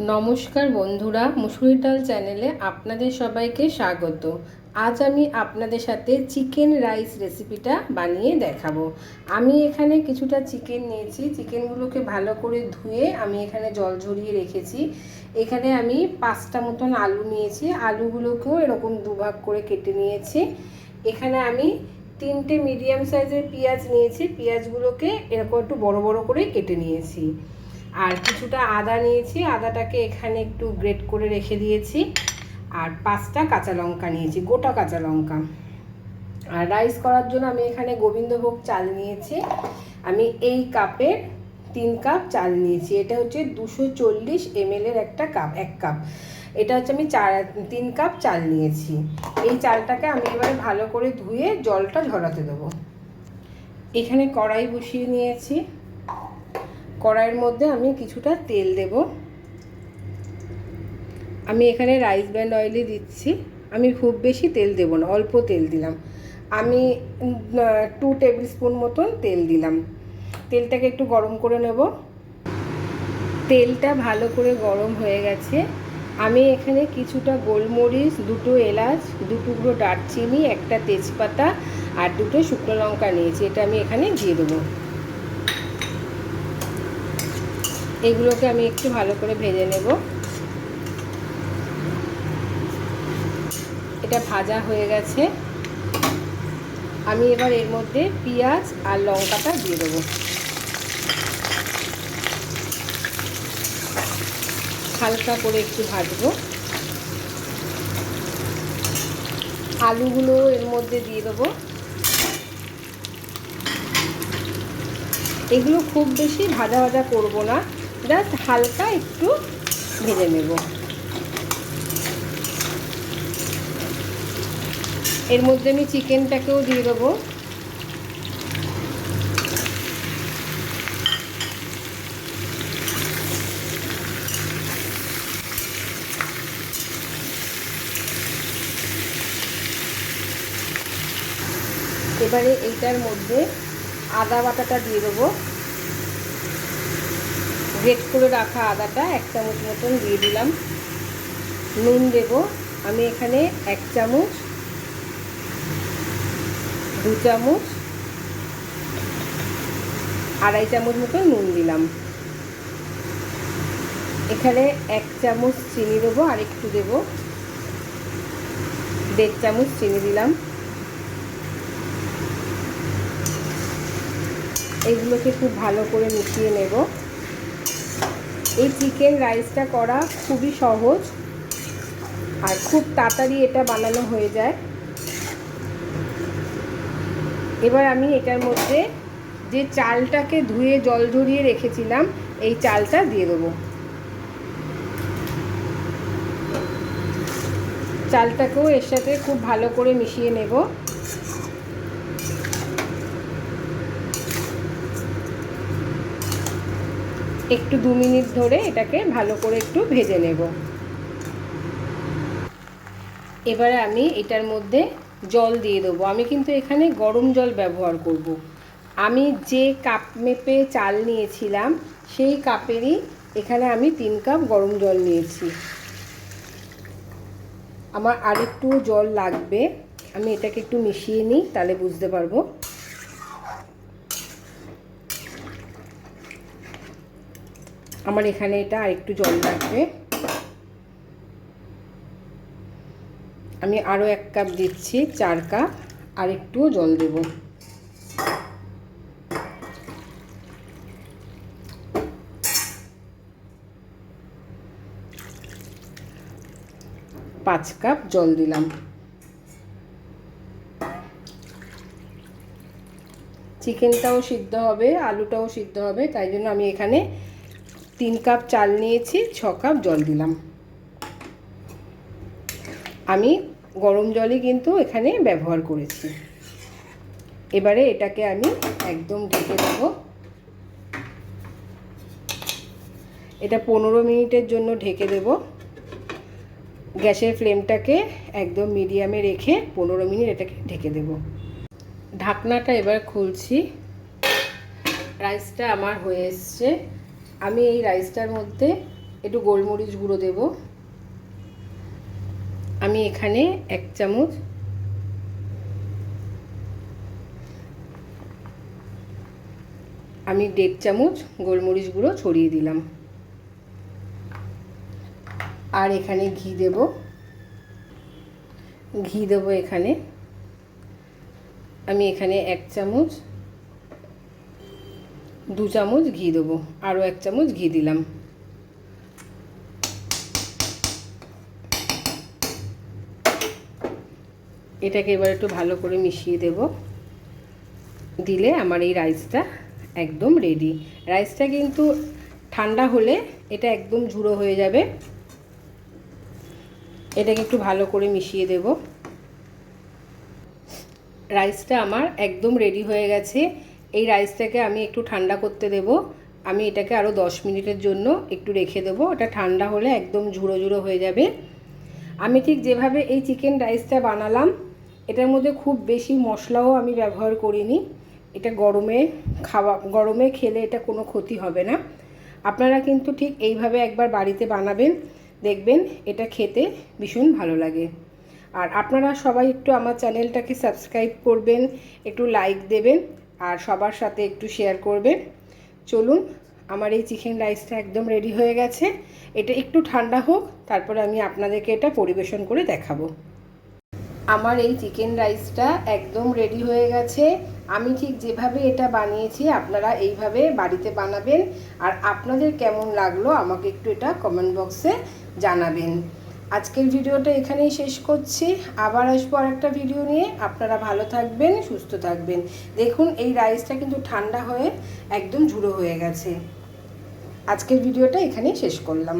নমস্কার বন্ধুরা, মুসুরির ডাল চ্যানেলে আপনাদের সবাইকে স্বাগত। আজ আমি আপনাদের সাথে চিকেন রাইস রেসিপিটা বানিয়ে দেখাবো। আমি এখানে কিছুটা চিকেন নিয়েছি। চিকেনগুলোকে ভালো করে ধুয়ে আমি এখানে জল ঝরিয়ে রেখেছি। এখানে আমি 5টা মতন আলু নিয়েছি। আলুগুলোকেও এরকম দুভাগ করে কেটে নিয়েছি। এখানে আমি 3টে মিডিয়াম সাইজের পেঁয়াজ নিয়েছি। পেঁয়াজগুলোকে এরকম একটু বড় বড় করে কেটে নিয়েছি। আর কিছুটা আদা নিয়েছি, আদাটাকে এখানে একটু গ্রেট করে রেখে দিয়েছি। আর 5টা কাঁচা লঙ্কা নিয়েছি, গোটা কাঁচা লঙ্কা। আর রাইস করার জন্য আমি এখানে গোবিন্দভোগ চাল নিয়েছি। আমি এই কাপের 3 কাপ চাল নিয়েছি। এটা হচ্ছে 240 ml এর একটা কাপ, 1 কাপ। এটা হচ্ছে আমি 3 কাপ চাল নিয়েছি। এই চালটাকে আমি এবারে ভালো করে ধুয়ে জলটা ঝরাতে দেবো। এখানে কড়াই বসিয়ে নিয়েছি। কড়াইয়ের মধ্যে আমি কিছুটা তেল দেব। আমি এখানে রাইস ব্র্যান্ড অয়েলই দিচ্ছি। আমি খুব বেশি তেল দেব না, অল্প তেল দিলাম। আমি 2 টেবিল স্পুন মতন তেল দিলাম। তেলটাকে একটু গরম করে নেব। তেলটা ভালো করে গরম হয়ে গেছে। আমি এখানে কিছুটা গোলমরিচ, 2টো এলাচ, 2 টুকরো দারচিনি, একটা তেজপাতা আর 2টো শুকনো লঙ্কা নিয়েছি। এটা আমি এখানে দিয়ে দেবো। এগুলোকে আমি একটু ভালো করে ভেজে নেব। এটা ভাজা হয়ে গেছে। আমি এবার এর মধ্যে পেঁয়াজ আর লঙ্কাটা দিয়ে দেবো। হালকা করে একটু ভাজবো। আলুগুলো এর মধ্যে দিয়ে দেবো। এগুলো খুব বেশি ভাজা ভাজা করবো না, জাস্ট হালকা একটু ভেজে নেব। এর মধ্যে আমি চিকেনটাকেও দিয়ে দেবো। এবারে এইটার মধ্যে আদা বাটাটা দিয়ে দেবো। গ্রেট করে রাখা আদাটা 1 চামচ মতন দিয়ে দিলাম। নুন দেব। আমি এখানে 1 চামচ, 2 চামচ, 2.5 চামচ মতো নুন দিলাম। এখানে 1 চামচ চিনি দেবো, আর একটু দেবো। 1.5 চামচ চিনি দিলাম। এইগুলোকে খুব ভালো করে মিশিয়ে নেব। এই চিকেন রাইসটা করা খুবই সহজ আর খুব তাড়াতাড়ি এটা বানানো হয়ে যায়। এবার আমি এটার মধ্যে যে চালটাকে ধুয়ে জল ঝরিয়ে রেখেছিলাম, এই চালটা দিয়ে দেবো। চালটাকেও এর সাথে খুব ভালো করে মিশিয়ে নেব। একটু 2 মিনিট ধরে এটাকে ভালো করে একটু ভেজে নেব। এবারে আমি এটার মধ্যে জল দিয়ে দেবো। আমি কিন্তু এখানে গরম জল ব্যবহার করব। আমি যে কাপ মেপে চাল নিয়েছিলাম সেই কাপেরই এখানে আমি 3 কাপ গরম জল নিয়েছি। আমার আরেকটু জল লাগবে। আমি এটাকে একটু মিশিয়ে নিই, তাহলে বুঝতে পারবো। আমার এখানে এটা আরেকটু জল লাগবে। আমি আরও 1 কাপ দিচ্ছি, 4 কাপ। আর একটুও জল দেব। 5 কাপ জল দিলাম। চিকেনটাও সিদ্ধ হবে, আলুটাও সিদ্ধ হবে, তাই জন্য আমি এখানে 3 কাপ চাল নিয়েছি, 6 কাপ জল দিলাম। আমি গরম জলই কিন্তু এখানে ব্যবহার করেছি। এবারে এটাকে আমি একদম ঢেকে দেব। এটা 15 মিনিটের জন্য ঢেকে দেব। গ্যাসের ফ্লেমটাকে একদম মিডিয়ামে রেখে 15 মিনিট এটাকে ঢেকে দেব। ঢাকনাটা এবার খুলছি। রাইসটা আমার হয়ে এসছে। আমি এই রাইসটার মধ্যে একটু গোলমরিচ গুঁড়ো দেব। আমি এখানে 1 চামচ, আমি 1.5 চামচ গোলমরিচ গুঁড়ো ছড়িয়ে দিলাম। আর এখানে ঘি দেব, এখানে আমি এখানে 1 চামচ, 2 চামচ ঘি দেবো, আরও 1 চামচ ঘি দিলাম। এটাকে এবার একটু ভালো করে মিশিয়ে দেব। দিলে আমার এই রাইসটা একদম রেডি। রাইসটা কিন্তু ঠান্ডা হলে এটা একদম ঝুড়ো হয়ে যাবে। এটাকে একটু ভালো করে মিশিয়ে দেব। রাইসটা আমার একদম রেডি হয়ে গেছে। এই রাইসটাকে আমি একটু ঠান্ডা করতে দেব। আমি এটাকে আরও 10 মিনিটের জন্য একটু রেখে দেবো। এটা ঠান্ডা হলে একদম ঝুড়ো ঝুড়ো হয়ে যাবে। আমি ঠিক যেভাবে এই চিকেন রাইসটা বানালাম, এটার মধ্যে খুব বেশি মশলাও আমি ব্যবহার করিনি। এটা গরমে খেলে এটা কোনো ক্ষতি হবে না। আপনারা কিন্তু ঠিক এইভাবে একবার বাড়িতে বানাবেন, দেখবেন এটা খেতে ভীষণ ভালো লাগে। আর আপনারা সবাই একটু আমার চ্যানেলটাকে সাবস্ক্রাইব করবেন, একটু লাইক দেবেন আর সবার সাথে একটু শেয়ার করবেন। চলুন, আমার এই চিকেন রাইসটা একদম রেডি হয়ে গেছে। এটা একটু ঠান্ডা হোক, তারপরে আমি আপনাদেরকে এটা পরিবেশন করে দেখাবো। আমার এই চিকেন রাইসটা একদম রেডি হয়ে গেছে। আমি ঠিক যেভাবে এটা বানিয়েছি আপনারা এইভাবে বাড়িতে বানাবেন। আর আপনাদের কেমন লাগলো আমাকে একটু এটা কমেন্ট বক্সে জানাবেন। আজকের ভিডিওটা এখানেই শেষ করছি। আবার আসবো আরেকটা ভিডিও নিয়ে। আপনারা ভালো থাকবেন, সুস্থ থাকবেন। দেখুন এই রাইসটা কিন্তু ঠান্ডা হয়ে একদম ঝুড়ো হয়ে গেছে। আজকের ভিডিওটা এখানেই শেষ করলাম।